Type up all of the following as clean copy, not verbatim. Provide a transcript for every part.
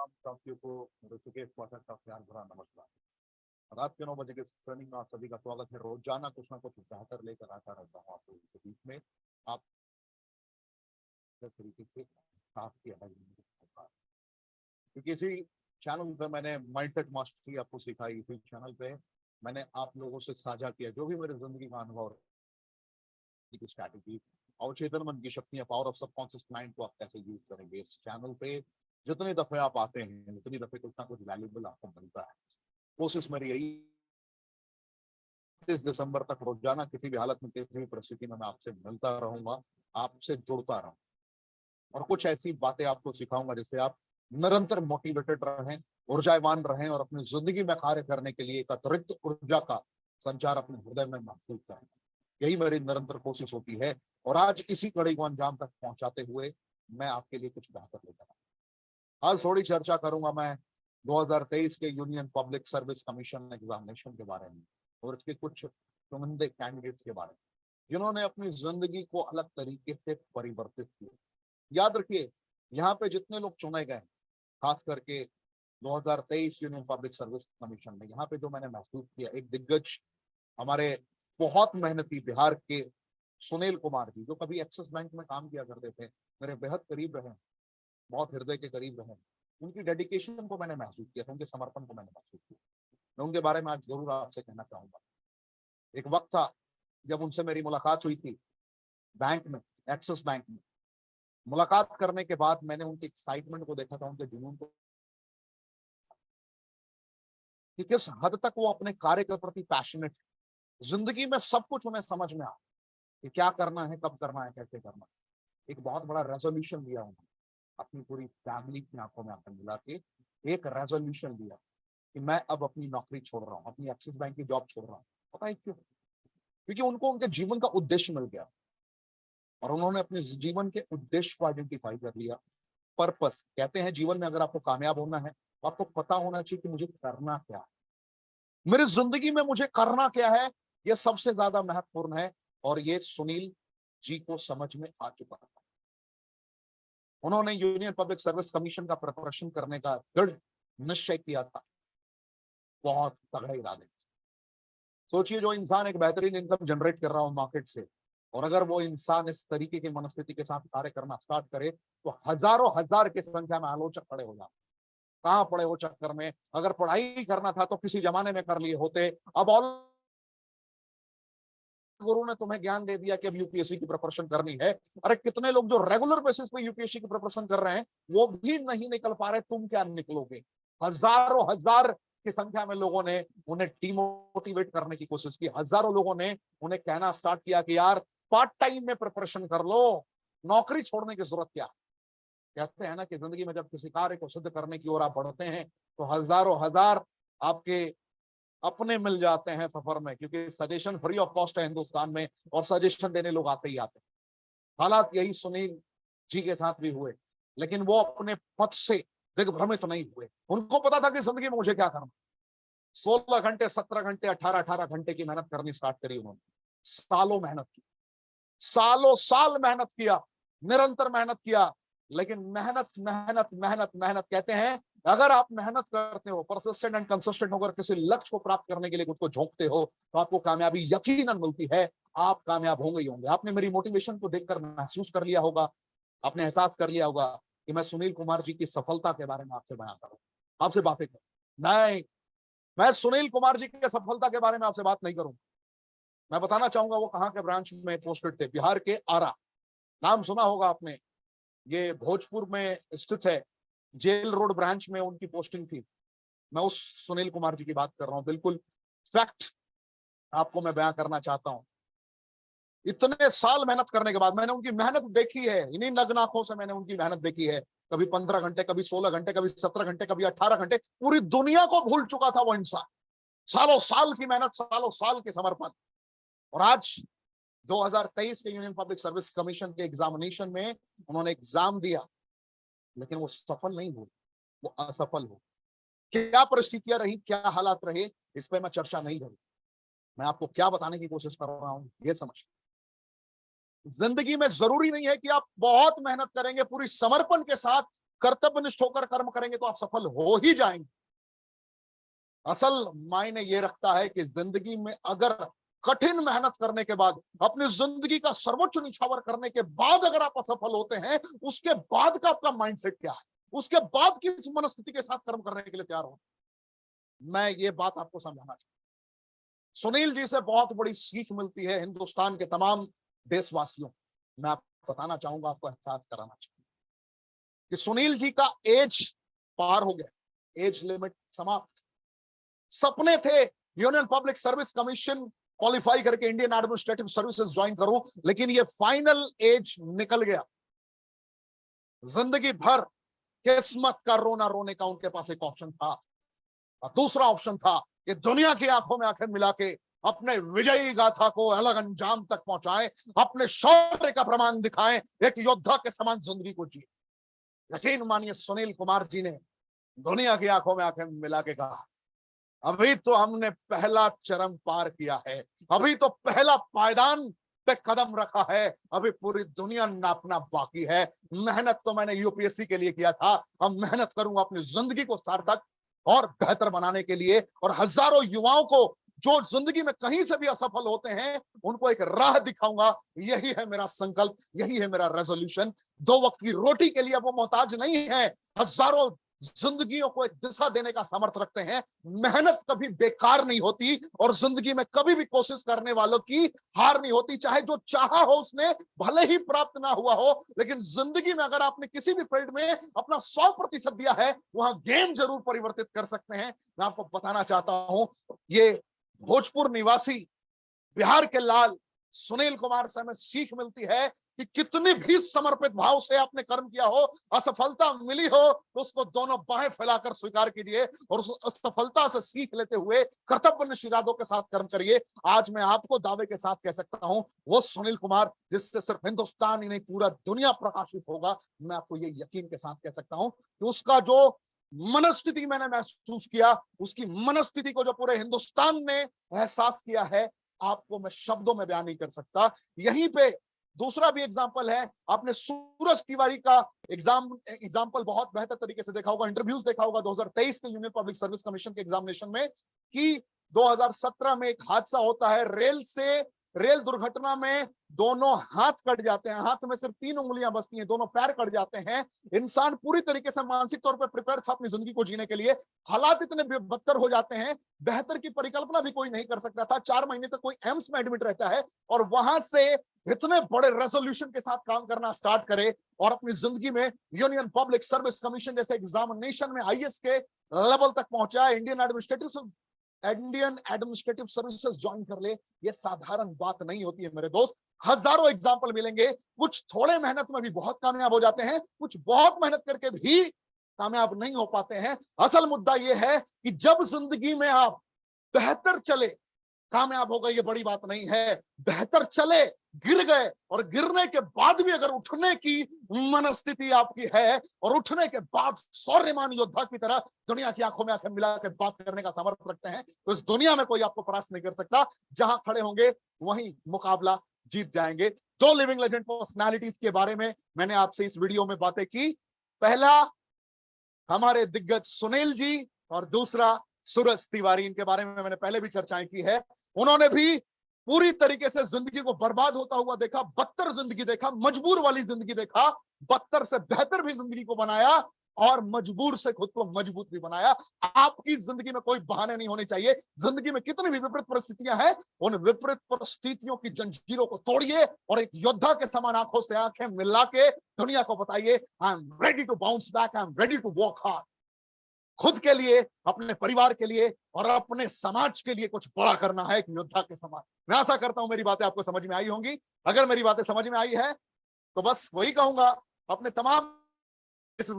तमाम साथियों को ऋषिकेश पाठक का प्यार भरा नमस्कार। रात के 9 बजे के स्क्रीनिंग में आप सभी का स्वागत है। रोजाना कुछ ना कुछ बेहतर लेकर आता रहता हूँ आपको इस बीच में आप तरीके से साथ किया है। क्योंकि इसी चैनल पे मैंने माइंडसेट मास्टरी आपको सिखाई, इसी चैनल पे मैंने आप लोगों से साझा किया जो भी मेरे जिंदगी का अनुभव, की स्ट्रैटेजी और चेतन मन की शक्तियां, पावर ऑफ सबकॉन्शियस माइंड को आप कैसे यूज करेंगे। इस चैनल पे जितने दफे आप आते हैं उतनी दफे कुछ ना कुछ वैल्यूबल आपको मिलता है। कोशिश मेरी यही 30 दिसंबर तक रोजाना किसी भी हालत में, किसी भी परिस्थिति में मैं आपसे मिलता रहूंगा, आपसे जुड़ता रहूंगा और कुछ ऐसी बातें आपको सिखाऊंगा जिससे आप निरंतर मोटिवेटेड रहें, ऊर्जावान रहें और अपनी जिंदगी में कार्य करने के लिए एक अतिरिक्त ऊर्जा का संचार अपने हृदय में महसूस करें। यही मेरी निरंतर कोशिश होती है और आज इसी कड़ी को अंजाम तक पहुंचाते हुए मैं आपके लिए कुछ बेहतर लेकर आया। आज थोड़ी चर्चा करूंगा मैं 2023 के union public service commission examination के बारे में और इसके कुछ चुनिंदे कैंडिडेट्स के बारे में जिन्होंने अपनी जिंदगी को अलग तरीके से परिवर्तित किया। याद रखिए, यहाँ पे जितने लोग चुने गए, खास करके 2023 यूनियन पब्लिक सर्विस कमीशन में, यहाँ पे जो मैंने महसूस किया, एक दिग्गज हमारे बहुत मेहनती बिहार के सुनील कुमार जी, जो कभी एक्सिस बैंक में काम किया करते थे, मेरे बेहद करीब रहे, बहुत हृदय के करीब रहे। उनकी डेडिकेशन को मैंने महसूस किया था, उनके समर्पण को मैंने महसूस किया। मैं उनके बारे में आज जरूर आपसे कहना चाहूंगा। एक वक्त था जब उनसे मेरी मुलाकात हुई थी बैंक में, एक्सिस बैंक में। मुलाकात करने के बाद मैंने उनके एक्साइटमेंट को देखा था, उनके जुनून को, कि किस हद तक वो अपने कार्य के प्रति पैशनेट। जिंदगी में सब कुछ उन्हें समझ में आ कि क्या करना है, कब करना है, कैसे करना है। एक बहुत बड़ा रेजोल्यूशन लिया उन्होंने, अपनी पूरी फैमिली की आंखों में आंखें मिला के एक रेजोल्यूशन लिया कि मैं अब अपनी नौकरी छोड़ रहा हूँ, अपनी एक्सिस बैंक की जॉब छोड़ रहा हूँ। पता है क्यों? क्योंकि उनको उनके जीवन का उद्देश्य मिल गया और उन्होंने अपने जीवन के उद्देश्य को आइडेंटिफाई कर लिया। पर्पस कहते हैं जीवन में अगर आपको कामयाब होना है तो आपको पता होना चाहिए कि मुझे करना क्या है, मेरी जिंदगी में मुझे करना क्या है। यह सबसे ज्यादा महत्वपूर्ण है और ये सुनील जी को समझ में आ चुका था। उन्होंने यूनियन पब्लिक सर्विस कमीशन का प्रिपरेशन करने का दृढ़ निश्चय किया था, बहुत तगड़े इरादे। सोचिए, जो इंसान एक बेहतरीन इनकम जनरेट कर रहा हो मार्केट से, और अगर वो इंसान इस तरीके की मनस्थिति के साथ कार्य करना स्टार्ट करे तो हजारों हजार की संख्या में आलोचक खड़े हो जाते। कहां पड़े हो चक्कर में? अगर पढ़ाई करना था तो किसी जमाने में कर लिए होते। अब ऑल गुरु ने तुम्हें ज्ञान दे दिया कि अब यूपीएससी की प्रिपरेशन करनी है। अरे कितने लोग जो रेगुलर बेसिस पे यूपीएससी की प्रिपरेशन कर रहे हैं वो भी नहीं निकल पा रहे, तुम क्या निकलोगे? हजारों हजार की संख्या में लोगों ने उन्हें डिमोटिवेट करने की कोशिश की। हजारों लोगों ने उन्हें कहना स्टार्ट किया कि यार पार्ट टाइम में प्रिपरेशन कर लो, नौकरी छोड़ने की जरूरत क्या। कहते हैं ना कि जिंदगी में जब किसी कार्य को सिद्ध करने की ओर आप बढ़ते हैं तो हजारों हजार आपके अपने मिल जाते हैं सफर में, क्योंकि सजेशन फ्री ऑफ कॉस्ट है हिंदुस्तान में और सजेशन देने लोग आते ही आते हैं। हालात यही सुनील जी के साथ भी हुए, लेकिन वो अपने पथ से दिग्भ्रमित नहीं हुए। उनको पता था कि जिंदगी में मुझे क्या करना। 16 घंटे, 17 घंटे, 18 घंटे की मेहनत करनी स्टार्ट करी उन्होंने। सालों मेहनत की, सालों साल मेहनत किया, निरंतर मेहनत किया। लेकिन मेहनत मेहनत मेहनत मेहनत, कहते हैं अगर आप मेहनत करते हो, परसिस्टेंट एंड कंसिस्टेंट होकर किसी लक्ष्य को प्राप्त करने के लिए खुद को झोंकते हो तो आपको कामयाबी यकीनन मिलती है। आप कामयाब होंगे ही होंगे। आपने मेरी मोटिवेशन को देखकर महसूस कर लिया होगा, आपने एहसास कर लिया होगा कि मैं सुनील कुमार जी की सफलता के बारे में आपसे बयान करूं, आपसे बातें करूं। नहीं, मैं सुनील कुमार जी की सफलता के बारे में आपसे बात नहीं करूं। मैं बताना चाहूंगा वो कहां के ब्रांच में पोस्टेड थे। बिहार के आरा, नाम सुना होगा आपने, ये भोजपुर में स्थित है। जेल रोड ब्रांच में उनकी पोस्टिंग थी। मैं उस सुनील कुमार जी की बात कर रहा हूं। बिल्कुल फैक्ट आपको मैं बयां करना चाहता हूं। इतने साल मेहनत करने के बाद मैंने उनकी मेहनत देखी है, इन्हीं नग्न आंखों से मैंने उनकी मेहनत देखी है। कभी 15 घंटे, कभी 16 घंटे, कभी 17 घंटे, कभी 18 घंटे। पूरी दुनिया को भूल चुका था वो इंसान। सालों साल की मेहनत, सालों साल के समर्पण। और आज 2023 के यूनियन पब्लिक सर्विस कमीशन के एग्जामिनेशन में उन्होंने एग्जाम दिया, लेकिन वो सफल नहीं हुए, वो असफल हो। क्या परिस्थितियां रही, क्या हालात रहे, इस पे मैं चर्चा नहीं करूं। मैं आपको क्या बताने की कोशिश कर रहा हूं ये समझ। जिंदगी में जरूरी नहीं है कि आप बहुत मेहनत करेंगे, पूरी समर्पण के साथ कर्तव्यनिष्ठ होकर कर्म करेंगे तो आप सफल हो ही जाएंगे। असल मायने ये रखता है कि जिंदगी में अगर कठिन मेहनत करने के बाद, अपनी जिंदगी का सर्वोच्च निछावर करने के बाद अगर आप असफल होते हैं, उसके बाद का आपका माइंडसेट क्या है, उसके बाद किस मनस्थिति के साथ कर्म करने के लिए तैयार हो। मैं ये बात आपको समझाना चाहता हूं। सुनील जी से बहुत बड़ी सीख मिलती है हिंदुस्तान के तमाम देशवासियों को। मैं आपको बताना चाहूंगा, आपको एहसास कराना चाहूंगा कि सुनील जी का एज पार हो गया, एज लिमिट समाप्त। सपने थे union public service commission qualify करके इंडियन एडमिनिस्ट्रेटिव सर्विसेज ज्वाइन करूं, लेकिन ये फाइनल एज निकल गया। जिंदगी भर किस्मत का रोना रोने का उनके पास एक ऑप्शन था, और दूसरा ऑप्शन था कि दुनिया की आंखों में आंखें मिला के अपने विजयी गाथा को अलग अंजाम तक पहुंचाएं, अपने शौर्य का प्रमाण दिखाएं, एक योद्धा के समान जिंदगी को जिए। यकीन मानिए सुनील कुमार जी ने दुनिया की आंखों में आंखें मिला के कहा, अभी तो हमने पहला चरण पार किया है, अभी तो पहला पायदान पे कदम रखा है, अभी पूरी दुनिया नापना बाकी है। मेहनत तो मैंने यूपीएससी के लिए किया था, अब मेहनत करूंगा अपनी जिंदगी को सार्थक और बेहतर बनाने के लिए, और हजारों युवाओं को जो जिंदगी में कहीं से भी असफल होते हैं उनको एक राह दिखाऊंगा। यही है मेरा संकल्प, यही है मेरा रेजोल्यूशन। 2 वक्त की रोटी के लिए वो मोहताज नहीं है, हजारों जिंदगियों को एक दिशा देने का सामर्थ्य रखते हैं। मेहनत कभी बेकार नहीं होती, और जिंदगी में कभी भी कोशिश करने वालों की हार नहीं होती। चाहे जो चाहा हो उसने भले ही प्राप्त ना हुआ हो, लेकिन जिंदगी में अगर आपने किसी भी फील्ड में अपना 100% दिया है, वहां गेम जरूर परिवर्तित कर सकते हैं। मैं आपको बताना चाहता हूं, ये भोजपुर निवासी बिहार के लाल सुनील कुमार से हमें सीख मिलती है कि कितनी भी समर्पित भाव से आपने कर्म किया हो, असफलता मिली हो तो उसको दोनों बाहें फैलाकर स्वीकार कीजिए, और उस असफलता से सीख लेते हुए कर्तव्यनिष्ठ इरादों के साथ कर्म करिए। आज मैं आपको दावे के साथ कह सकता हूं, वो सुनील कुमार जिससे सिर्फ हिंदुस्तान ही नहीं पूरा दुनिया प्रकाशित होगा, मैं आपको ये यकीन के साथ कह सकता हूं कि उसका जो मनस्थिति मैंने महसूस किया, उसकी मनस्थिति को जो पूरे हिंदुस्तान ने एहसास किया है, आपको मैं शब्दों में बयान नहीं कर सकता। यहीं पे दूसरा भी एग्जाम्पल है, आपने सूरज तिवारी का एग्जाम्पल बहुत बेहतर तरीके से देखा होगा, इंटरव्यूज देखा होगा 2023 के यूनियन पब्लिक सर्विस कमीशन के एग्जामिनेशन में, कि 2017 में एक हादसा होता है, रेल दुर्घटना में दोनों हाथ कट जाते हैं, हाथ में सिर्फ 3 उंगलियां बचती हैं, दोनों पैर कट जाते हैं। इंसान पूरी तरीके से मानसिक तौर पर प्रिपेयर था अपनी जिंदगी को जीने के लिए, हालात इतने बदतर हो जाते हैं, बेहतर की परिकल्पना भी कोई नहीं कर सकता था। 4 महीने तक कोई एम्स में एडमिट रहता है, और वहां से इतने बड़े रेजोल्यूशन के साथ काम करना स्टार्ट करे, और अपनी जिंदगी में यूनियन पब्लिक सर्विस कमीशन जैसे एग्जामिनेशन में आईएएस के लेवल तक पहुंचा, इंडियन एडमिनिस्ट्रेटिव सर्विसेज ज्वाइन कर ले। ये साधारण बात नहीं होती है मेरे दोस्त। हजारों एग्जाम्पल मिलेंगे, कुछ थोड़े मेहनत में भी बहुत कामयाब हो जाते हैं, कुछ बहुत मेहनत करके भी कामयाब नहीं हो पाते हैं। असल मुद्दा यह है कि जब जिंदगी में आप बेहतर चले, कामयाब हो गए ये बड़ी बात नहीं है, बेहतर चले, गिर गए, और गिरने के बाद भी अगर उठने की मनस्थिति आपकी है, और उठने के बाद शौर्यमान योद्धा की तरह दुनिया की आंखों में आंखें मिला के बात करने का सामर्थ्य रखते हैं, तो इस दुनिया में कोई आपको परास्त नहीं कर सकता। जहां खड़े होंगे वहीं मुकाबला जीत जाएंगे। 2 लिविंग लेजेंड पर्सनालिटीज के बारे में मैंने आपसे इस वीडियो में बातें की। पहला हमारे दिग्गज सुनील जी, और दूसरा सूरज तिवारी। इनके बारे में मैंने पहले भी चर्चाएं की है। उन्होंने भी पूरी तरीके से जिंदगी को बर्बाद होता हुआ देखा, बदतर जिंदगी देखा, मजबूर वाली जिंदगी देखा, बदतर से बेहतर भी जिंदगी को बनाया, और मजबूर से खुद को मजबूत भी बनाया। आपकी जिंदगी में कोई बहाने नहीं होने चाहिए। जिंदगी में कितनी भी विपरीत परिस्थितियां हैं, उन विपरीत परिस्थितियों की जंजीरों को तोड़िए, और एक योद्धा के समान आंखों से आंखें मिला के दुनिया को बताइए, I am ready to bounce back, I am ready to work hard. खुद के लिए, अपने परिवार के लिए, और अपने समाज के लिए कुछ बड़ा करना है, एक योद्धा के समान। मैं आशा करता हूं मेरी बातें आपको समझ में आई होंगी। अगर मेरी बातें समझ में आई है तो बस वही कहूंगा, अपने तमाम इस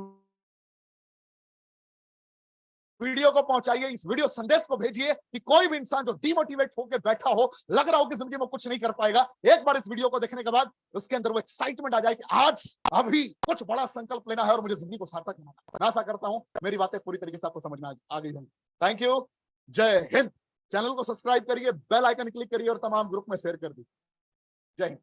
वीडियो को पहुंचाइए, इस वीडियो संदेश को भेजिए कि कोई भी इंसान जो डिमोटिवेट होकर बैठा हो, लग रहा हो कि जिंदगी में कुछ नहीं कर पाएगा, एक बार इस वीडियो को देखने के बाद उसके अंदर वो एक्साइटमेंट आ जाए कि आज अभी कुछ बड़ा संकल्प लेना है और मुझे जिंदगी को सार्थक बनाना है। मैं आशा करता हूं मेरी बातें पूरी तरीके से आपको समझ में आ गई होंगी। थैंक यू, जय हिंद। चैनल को सब्सक्राइब करिए, बेल आइकन क्लिक करिए, और तमाम ग्रुप में शेयर कर दीजिए। जय हिंद।